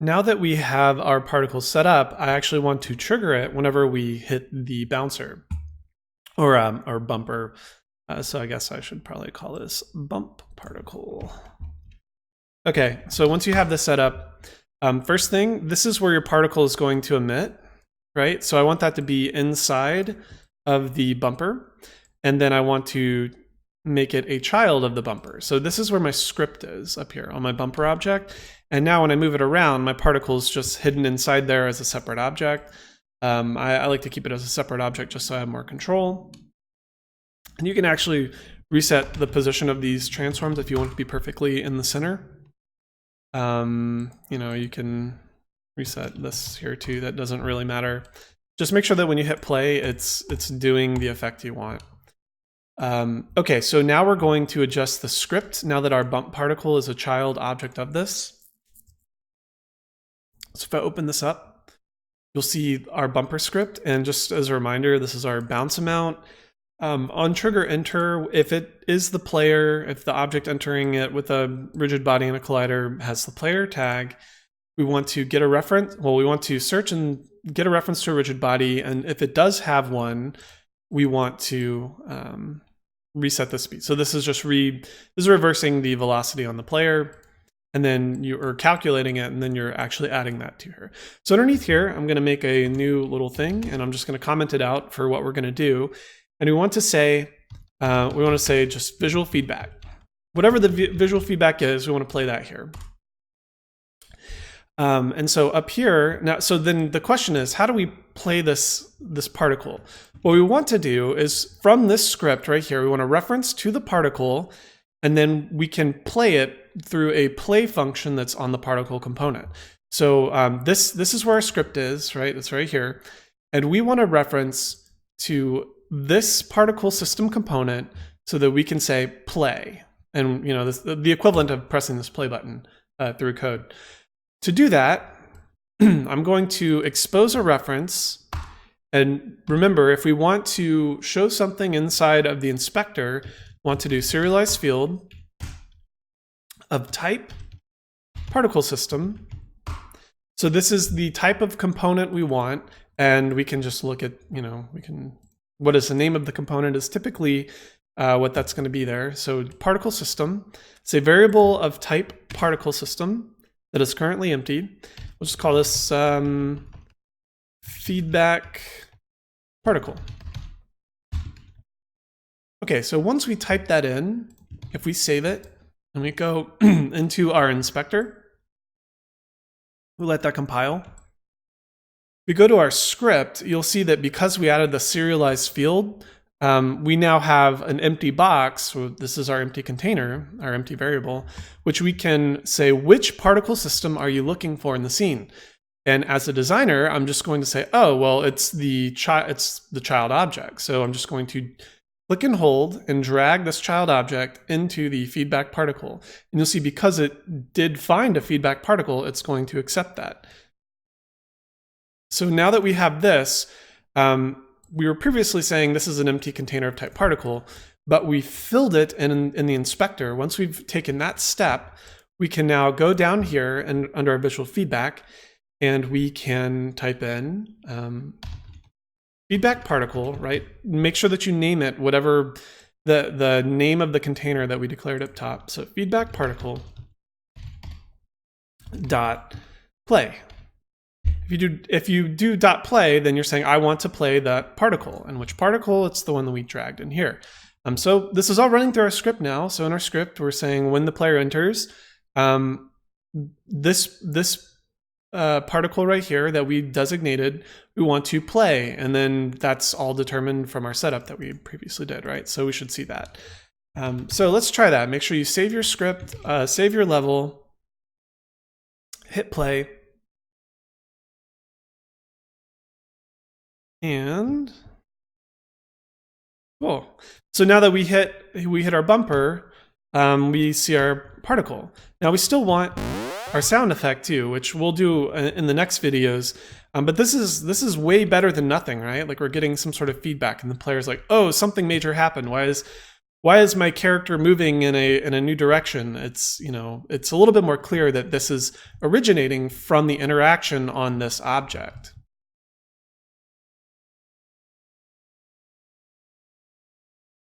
Now that we have our particle set up, I actually want to trigger it whenever we hit the bouncer or bumper. So I guess I should probably call this bump particle. Okay, so once you have this set up, first thing, this is where your particle is going to emit, right? So I want that to be inside of the bumper, and then I want to make it a child of the bumper. So this is where my script is up here on my bumper object. And now when I move it around, my particle is just hidden inside there as a separate object. I like to keep it as a separate object just so I have more control. And you can actually reset the position of these transforms if you want it to be perfectly in the center. You can reset this here too. That doesn't really matter. Just make sure that when you hit play, it's doing the effect you want. Okay, so now we're going to adjust the script now that our bump particle is a child object of this. So if I open this up, you'll see our bumper script. And just as a reminder, this is our bounce amount. On trigger enter, if it is the player, if the object entering it with a rigid body and a collider has the player tag, we want to get a reference. Well, we want to search and get a reference to a rigid body. And if it does have one, we want to reset the speed. So this is just this is reversing the velocity on the player, and then you're calculating it, and then you're actually adding that to her. So underneath here, I'm going to make a new little thing, and I'm just going to comment it out for what we're going to do. And we want to say just visual feedback. Whatever the visual feedback is, we want to play that here. And so up here now, so then the question is, how do we play this particle? What we want to do is from this script right here, we want to reference to the particle, and then we can play it through a play function that's on the particle component. So this is where our script is, right? It's right here. And we want to reference to this particle system component so that we can say play. And the equivalent of pressing this play button through code. To do that, I'm going to expose a reference. And remember, if we want to show something inside of the inspector, want to do serialized field of type particle system. So this is the type of component we want, and we can just look at, what is the name of the component is typically what that's going to be there. So particle system, it's a variable of type particle system that is currently empty. We'll just call this feedback particle. Okay, so once we type that in, if we save it and we go into our inspector, we let that compile. We go to our script, you'll see that because we added the serialized field, we now have an empty box. So this is our empty container, our empty variable, which we can say, which particle system are you looking for in the scene? And as a designer, I'm just going to say, oh, well, it's the child object. So I'm just going to click and hold and drag this child object into the feedback particle. And you'll see because it did find a feedback particle, it's going to accept that. So now that we have this, we were previously saying this is an empty container of type particle, but we filled it in the inspector. Once we've taken that step, we can now go down here and under our visual feedback, and we can type in feedback particle, right? Make sure that you name it whatever the name of the container that we declared up top. So feedback particle dot play. If you do dot play, then you're saying I want to play that particle. And which particle? It's the one that we dragged in here. So this is all running through our script now. So in our script, we're saying when the player enters, this particle right here that we designated, we want to play. And then that's all determined from our setup that we previously did, right? So we should see that. So let's try that. Make sure you save your script, save your level, hit play. And cool. So now that we hit our bumper, we see our particle. Now we still want our sound effect too, which we'll do in the next videos. But this is way better than nothing, right? Like we're getting some sort of feedback, and the player's like, "Oh, something major happened. Why is why is my character moving in a new direction? It's, you know, it's a little bit more clear that this is originating from the interaction on this object.